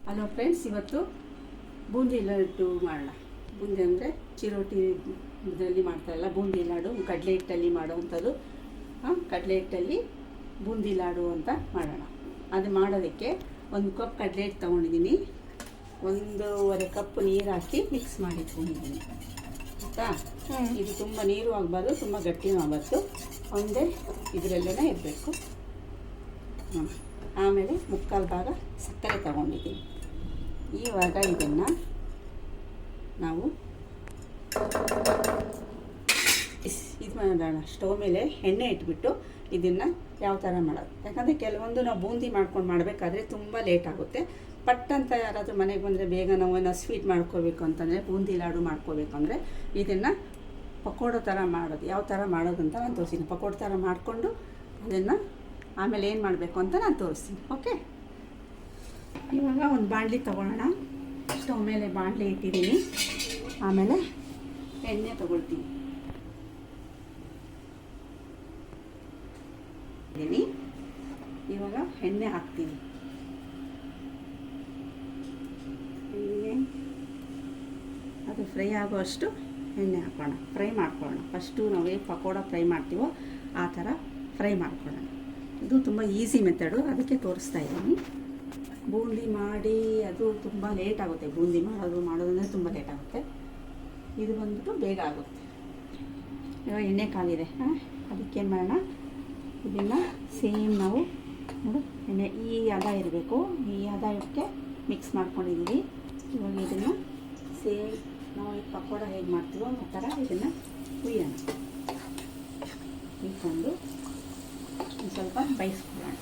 Hello friends, ಇವತ್ತು ಬೂಂದಿ ಲಡ್ಡು ಮಾಡೋಣ. ಬೂಂದಿ ಅಂದರೆ ಚಿರೋಟಿ ಇದರಲ್ಲಿ ಮಾಡ್ತಾರಲ್ಲ, ಬೂಂದಿ ಲಾಡು, ಕಡಲೆ ಹಿಟ್ಟಲ್ಲಿ ಮಾಡೋವಂಥದ್ದು. ಕಡಲೆ ಹಿಟ್ಟಲ್ಲಿ ಬೂಂದಿ ಲಾಡು ಅಂತ ಮಾಡೋಣ. ಅದು ಮಾಡೋದಕ್ಕೆ 1 ಕಪ್ ಕಡಲೆ ಹಿಟ್ಟು ತೊಗೊಂಡಿದ್ದೀನಿ. 1.5 ಕಪ್ ನೀರು ಹಾಕಿ ಮಿಕ್ಸ್ ಮಾಡಿಟ್ಕೊಂಡಿದ್ದೀನಿ. ಆಯಿತಾ? ಇದು ತುಂಬ ನೀರು ಆಗಬಾರ್ದು, ತುಂಬ ಗಟ್ಟಿನೂ ಆಗಬಾರ್ದು, ಒಂದೇ ಇದರಲ್ಲೇ ಇರಬೇಕು. ಆಮೇಲೆ 3/4 ಭಾಗ ಸಕ್ಕರೆ ತಗೊಂಡಿದ್ದೀನಿ. ಇವಾಗ ಇದನ್ನು ನಾವು ಇದು ಮಾಡೋಣ. ಸ್ಟವ್ ಮೇಲೆ ಎಣ್ಣೆ ಇಟ್ಬಿಟ್ಟು ಇದನ್ನು ಯಾವ ಥರ ಮಾಡೋದು, ಯಾಕಂದರೆ ಕೆಲವೊಂದು ನಾವು ಬೂಂದಿ ಮಾಡ್ಕೊಂಡು ಮಾಡಬೇಕಾದ್ರೆ ತುಂಬ ಲೇಟ್ ಆಗುತ್ತೆ. ಪಟ್ ಅಂತ ಯಾರಾದರೂ ಮನೆಗೆ ಬಂದರೆ ಬೇಗ ನಾವು ಏನೋ ಸ್ವೀಟ್ ಮಾಡ್ಕೋಬೇಕು ಅಂತಂದರೆ, ಬೂಂದಿ ಲಾಡು ಮಾಡ್ಕೋಬೇಕು ಅಂದರೆ ಇದನ್ನು ಪಕೋಡ ಥರ ಮಾಡೋದು. ಯಾವ ಥರ ಮಾಡೋದು ಅಂತ ನಾನು ತೋರಿಸ್ತೀನಿ. ಪಕೋಡ ಥರ ಮಾಡಿಕೊಂಡು ಅದನ್ನು ಆಮೇಲೆ ಏನು ಮಾಡಬೇಕು ಅಂತ ನಾನು ತೋರಿಸ್ತೀನಿ. ಓಕೆ, ಇವಾಗ ಒಂದು ಬಾಣಲಿ ತೊಗೊಳ್ಳೋಣ. ಸ್ಟವ್ ಮೇಲೆ ಬಾಣಲಿ ಇಟ್ಟಿದ್ದೀನಿ. ಆಮೇಲೆ ಎಣ್ಣೆ ತೊಗೊಳ್ತೀನಿ. ಇವಾಗ ಎಣ್ಣೆ ಹಾಕ್ತೀನಿ. ಎಣ್ಣೆ ಅದು ಫ್ರೈ ಆಗೋಷ್ಟು ಎಣ್ಣೆ ಹಾಕೋಣ. ಫ್ರೈ ಮಾಡ್ಕೊಳ್ಳೋಣ. ಫಸ್ಟು ನಾವು ಹೇಗೆ ಪಕೋಡ ಫ್ರೈ ಮಾಡ್ತೀವೋ ಆ ಥರ ಫ್ರೈ ಮಾಡ್ಕೊಳ್ಳೋಣ. ಇದು ತುಂಬ ಈಸಿ ಮೆಥಡು, ಅದಕ್ಕೆ ತೋರಿಸ್ತಾ ಇದ್ದೀನಿ. ಬೂಂದಿ ಮಾಡಿ ಅದು ತುಂಬ ಲೇಟ್ ಆಗುತ್ತೆ. ಬೂಂದಿ ಮಾಡೋದಂದರೆ ತುಂಬ ಲೇಟ್ ಆಗುತ್ತೆ. ಇದು ಬಂದ್ಬಿಟ್ಟು ಬೇಗ ಆಗುತ್ತೆ. ಇವಾಗ ಎಣ್ಣೆ ಕಾಲಿದೆ, ಅದಕ್ಕೇನು ಮಾಡೋಣ, ಇದನ್ನು ಸೇಮ್ ನಾವು ನೋಡು, ಎಣ್ಣೆ ಈ ಹದ ಇರಬೇಕು. ಈ ಹದಕ್ಕೆ ಮಿಕ್ಸ್ ಮಾಡ್ಕೊಂಡಿದ್ದೀವಿ. ಇವಾಗ ಇದನ್ನು ಸೇಮ್ ನಾವು ಈ ಪಕೋಡ ಹೇಗೆ ಮಾಡ್ತೀವೋ ಆ ಥರ ಇದನ್ನು ಹುಯ್ಯೋಣ. ಹುಯ್ಕೊಂಡು ಸ್ವಲ್ಪ ಬೇಯಿಸ್ಕೊಳ್ಳೋಣ.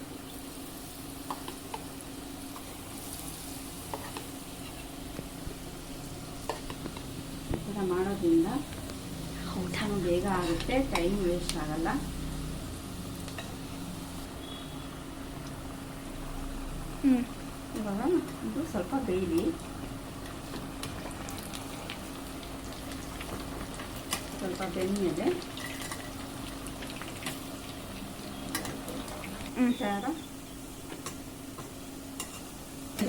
ಈ ಥರ ಮಾಡೋದ್ರಿಂದ ಊಟನೂ ಬೇಗ ಆಗುತ್ತೆ, ಟೈಮ್ ವೇಸ್ಟ್ ಆಗಲ್ಲ. ಇವಾಗ ಇದು ಸ್ವಲ್ಪ ಬೇಯಲಿ. ಸ್ವಲ್ಪ ಬೆಂದ್ಮೇಲೆ ಥರ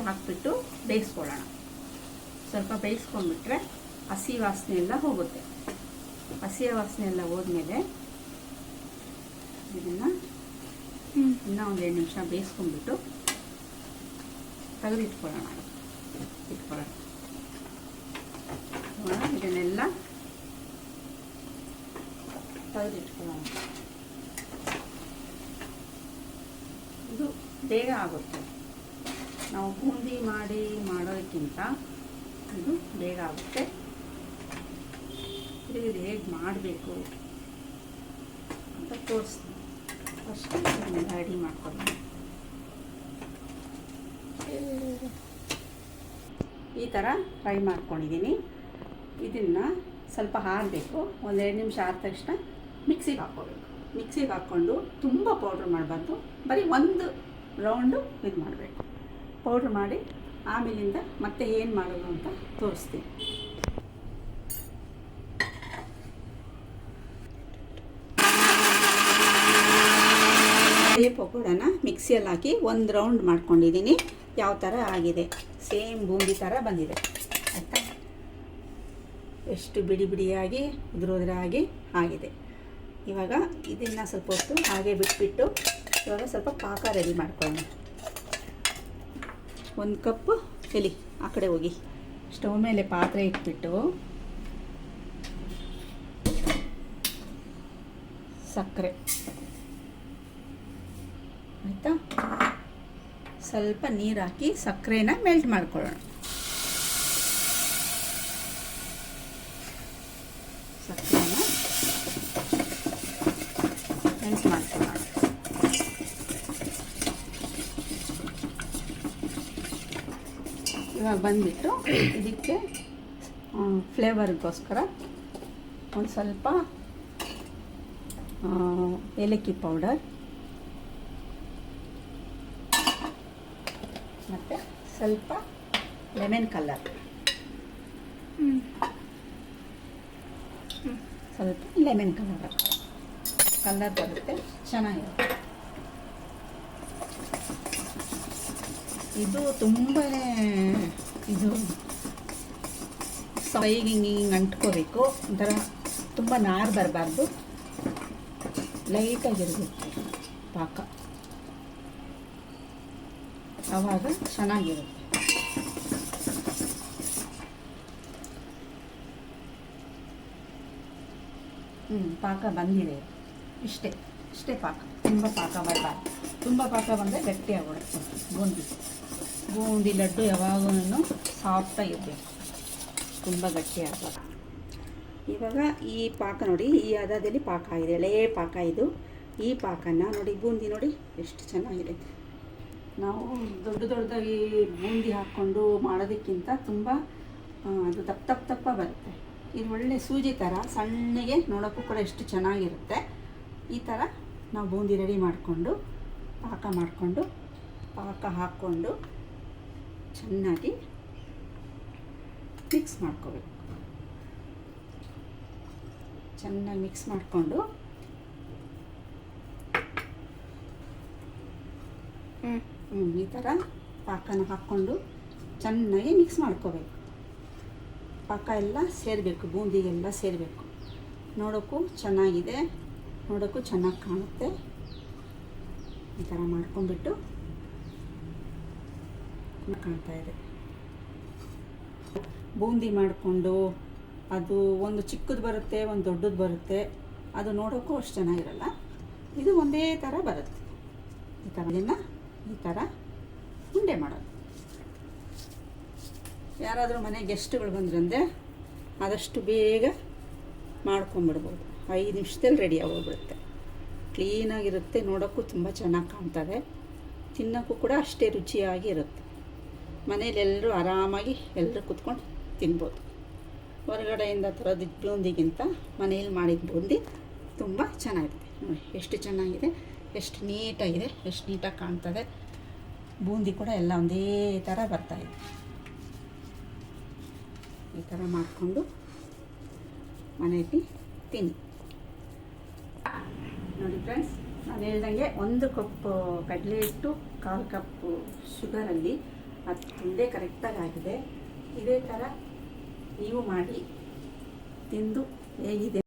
ಹಾಕ್ಬಿಟ್ಟು ಬೇಯಿಸ್ಕೊಳ್ಳೋಣ. ಸ್ವಲ್ಪ ಬೇಯಿಸ್ಕೊಂಡ್ಬಿಟ್ರೆ ಹಸಿ ವಾಸನೆ ಎಲ್ಲ ಹೋಗುತ್ತೆ. ಹಸಿ ವಾಸನೆ ಎಲ್ಲ ಹೋದ್ಮೇಲೆ ಇದನ್ನು ಇನ್ನೂ ಒಂದು 2 ನಿಮಿಷ ಬೇಯಿಸ್ಕೊಂಡ್ಬಿಟ್ಟು ತೆಗೆದಿಟ್ಕೊಳ್ಳೋಣ. ಇದನ್ನೆಲ್ಲ ತೆಗೆದಿಟ್ಕೊಳ್ಳೋಣ. ಇದು ಬೇಗ ಆಗುತ್ತೆ. ನಾವು ಬೂಂದಿ ಮಾಡೋದಕ್ಕಿಂತ ಇದು ಬೇಗ ಆಗುತ್ತೆ. ಇದು ಹೇಗೆ ಮಾಡಬೇಕು ಅಂತ ತೋರಿಸ್ತೀನಿ. ಫಸ್ಟ್ ಇದನ್ನೆಲ್ಲ ರೆಡಿ ಮಾಡ್ಕೊಳ್ಳೋಣ. ಈ ಥರ ಫ್ರೈ ಮಾಡ್ಕೊಂಡಿದ್ದೀನಿ. ಇದನ್ನು ಸ್ವಲ್ಪ ಆರಬೇಕು. 1-2 ನಿಮಿಷ ಆದ ತಕ್ಷಣ ಮಿಕ್ಸಿಗೆ ಹಾಕ್ಕೋಬೇಕು. ಮಿಕ್ಸಿಗೆ ಹಾಕ್ಕೊಂಡು ತುಂಬ ಪೌಡ್ರ್ ಮಾಡಬಾರ್ದು, ಬರೀ 1 ರೌಂಡು ಇದು ಮಾಡಬೇಕು. ಪೌಡ್ರ್ ಮಾಡಿ ಆಮೇಲಿಂದ ಮತ್ತೆ ಏನು ಮಾಡೋದು ಅಂತ ತೋರಿಸ್ತೀನಿ. ಅದೇ ಪಕೋಡನ ಮಿಕ್ಸಿಯಲ್ಲಿ ಹಾಕಿ 1 ರೌಂಡ್ ಮಾಡ್ಕೊಂಡಿದ್ದೀನಿ. ಯಾವ ಥರ ಆಗಿದೆ, ಸೇಮ್ ಬೂಂದಿ ಥರ ಬಂದಿದೆ. ಆಯಿತಾ? ಎಷ್ಟು ಬಿಡಿ ಬಿಡಿಯಾಗಿ ಉದುರಾಗಿ ಆಗಿದೆ. ಇವಾಗ ಇದನ್ನು ಸ್ವಲ್ಪ ಹೊತ್ತು ಹಾಗೆ ಬಿಟ್ಬಿಟ್ಟು ಇವಾಗ ಸ್ವಲ್ಪ ಪಾಕ ರೆಡಿ ಮಾಡ್ಕೊಳ್ಳೋಣ. 1 ಕಪ್ ಎಲ್ಲಿ ಆ ಕಡೆ ಹೋಗಿ ಸ್ಟವ್ ಮೇಲೆ ಪಾತ್ರೆ ಇಟ್ಬಿಟ್ಟು ಸಕ್ಕರೆ, ಆಯಿತಾ, ಸ್ವಲ್ಪ ನೀರು ಹಾಕಿ ಸಕ್ಕರೆನ ಮೆಲ್ಟ್ ಮಾಡ್ಕೊಳ್ಳೋಣ. ಸಕ್ಕರೆನ ಮೆಲ್ಟ್ ಮಾಡ್ಕೊಳ್ಳೋಣ. ಇವಾಗ ಬಂದುಬಿಟ್ಟು ಇದಕ್ಕೆ ಫ್ಲೇವರ್ಗೋಸ್ಕರ ಒಂದು ಸ್ವಲ್ಪ ಏಲಕ್ಕಿ ಪೌಡರ್ ಮತ್ತು ಸ್ವಲ್ಪ ಲೆಮನ್ ಕಲರ್, ಸ್ವಲ್ಪ ಲೆಮನ್ ಕಲರ್ ಬರುತ್ತೆ, ಚೆನ್ನಾಗಿರುತ್ತೆ. ಇದು ತುಂಬಾ ಈಗ ಹಿಂಗೆ ಅಂಟ್ಕೋಬೇಕು. ಒಂಥರ ತುಂಬ ನಾರು ಬರಬಾರ್ದು, ಲೈಟಾಗಿರಬೇಕು ಪಾಕ, ಆವಾಗ ಚೆನ್ನಾಗಿರುತ್ತೆ. ಪಾಕ ಬಂದಿದೆ, ಇಷ್ಟೇ ಪಾಕ. ತುಂಬ ಪಾಕ ಬರಬಾರ್ದು. ತುಂಬ ಪಾಕ ಬಂದರೆ ಗಟ್ಟಿ ಆಗ್ಬಿಡುತ್ತೆ ಬೂಂದಿ ಲಡ್ಡು. ಯಾವಾಗೂ ಸಾಫ್ಟಾಗಿರಬೇಕು, ತುಂಬ ಗಟ್ಟಿ ಆಗಬಾರ್ದು. ಇವಾಗ ಈ ಪಾಕ ನೋಡಿ, ಈ ಹದದಲ್ಲಿ ಪಾಕ ಇದೆ, ಎಳೆ ಪಾಕ ಇದು. ಈ ಪಾಕನ ನೋಡಿ, ಬೂಂದಿ ನೋಡಿ ಎಷ್ಟು ಚೆನ್ನಾಗಿದೆ. ನಾವು ದೊಡ್ಡದಾಗಿ ಬೂಂದಿ ಹಾಕ್ಕೊಂಡು ಮಾಡೋದಕ್ಕಿಂತ ತುಂಬ ಅದು ದಪ್ಪ ಬರುತ್ತೆ. ಇದು ಒಳ್ಳೆ ಸೂಜಿ ಥರ ಸಣ್ಣಗೆ ನೋಡೋಕ್ಕೂ ಕೂಡ ಎಷ್ಟು ಚೆನ್ನಾಗಿರುತ್ತೆ. ಈ ಥರ ನಾವು ಬೂಂದಿ ರೆಡಿ ಮಾಡಿಕೊಂಡು ಪಾಕ ಹಾಕ್ಕೊಂಡು ಚೆನ್ನಾಗಿ ಮಿಕ್ಸ್ ಮಾಡ್ಕೋಬೇಕು. ಚೆನ್ನಾಗಿ ಮಿಕ್ಸ್ ಮಾಡಿಕೊಂಡು ಈ ಥರ ಪಾಕನ ಹಾಕ್ಕೊಂಡು ಚೆನ್ನಾಗಿ ಮಿಕ್ಸ್ ಮಾಡ್ಕೋಬೇಕು. ಪಾಕ ಎಲ್ಲ ಸೇರಬೇಕು, ಬೂಂದಿಗೆಲ್ಲ ಸೇರಬೇಕು. ನೋಡೋಕ್ಕೂ ಚೆನ್ನಾಗಿದೆ, ನೋಡೋಕ್ಕೂ ಚೆನ್ನಾಗಿ ಕಾಣುತ್ತೆ. ಈ ಥರ ಮಾಡ್ಕೊಂಡ್ಬಿಟ್ಟು ಕಾಣ್ತಾ ಇದೆ. ಬೂಂದಿ ಮಾಡಿಕೊಂಡು ಅದು ಒಂದು ಚಿಕ್ಕದು ಬರುತ್ತೆ, ಒಂದು ದೊಡ್ಡದು ಬರುತ್ತೆ. ಅದು ನೋಡೋಕ್ಕೂ ಅಷ್ಟು ಚೆನ್ನಾಗಿರಲ್ಲ. ಇದು ಒಂದೇ ಥರ ಬರುತ್ತೆ. ಈ ಥರ ಉಂಡೆ ಮಾಡೋದು. ಯಾರಾದರೂ ಮನೆ ಗೆಸ್ಟ್ಗಳು ಬಂದ್ರಂದರೆ ಆದಷ್ಟು ಬೇಗ ಮಾಡ್ಕೊಂಬಿಡ್ಬೋದು. 5 ನಿಮಿಷದಲ್ಲಿ ರೆಡಿ ಆಗೋಗ್ಬಿಡುತ್ತೆ. ಕ್ಲೀನಾಗಿರುತ್ತೆ, ನೋಡೋಕ್ಕೂ ತುಂಬ ಚೆನ್ನಾಗಿ ಕಾಣ್ತದೆ, ತಿನ್ನೋಕ್ಕೂ ಕೂಡ ಅಷ್ಟೇ ರುಚಿಯಾಗಿ ಇರುತ್ತೆ. ಮನೇಲಿ ಎಲ್ಲರೂ ಆರಾಮಾಗಿ ಎಲ್ಲರೂ ಕೂತ್ಕೊಂಡು ತಿನ್ಬೋದು. ಹೊರಗಡೆಯಿಂದ ತರೋದು ಬೂಂದಿಗಿಂತ ಮನೇಲಿ ಮಾಡಿದ ಬೂಂದಿ ತುಂಬ ಚೆನ್ನಾಗಿರುತ್ತೆ. ನೋಡಿ ಎಷ್ಟು ಚೆನ್ನಾಗಿದೆ, ಎಷ್ಟು ನೀಟಾಗಿದೆ, ಎಷ್ಟು ನೀಟಾಗಿ ಕಾಣ್ತದೆ. ಬೂಂದಿ ಕೂಡ ಎಲ್ಲ ಒಂದೇ ಥರ ಬರ್ತಾಯಿದೆ. ಈ ಥರ ಮಾಡಿಕೊಂಡು ಮನೆಯಲ್ಲಿ ತಿನ್ನಿ. ನೋಡಿ ಫ್ರೆಂಡ್ಸ್, ನಾನು ಹೇಳ್ದಂಗೆ 1 ಕಪ್ ಕಡಲೆ ಹಿಟ್ಟು, 1/4 ಕಪ್ ಶುಗರಲ್ಲಿ ಅದು ತಿಂದೇ ಕರೆಕ್ಟಾಗಿ ಆಗಿದೆ. ಇದೇ ಥರ ನೀವು ಮಾಡಿ ತಿಂದು ಹೇಗಿದೆ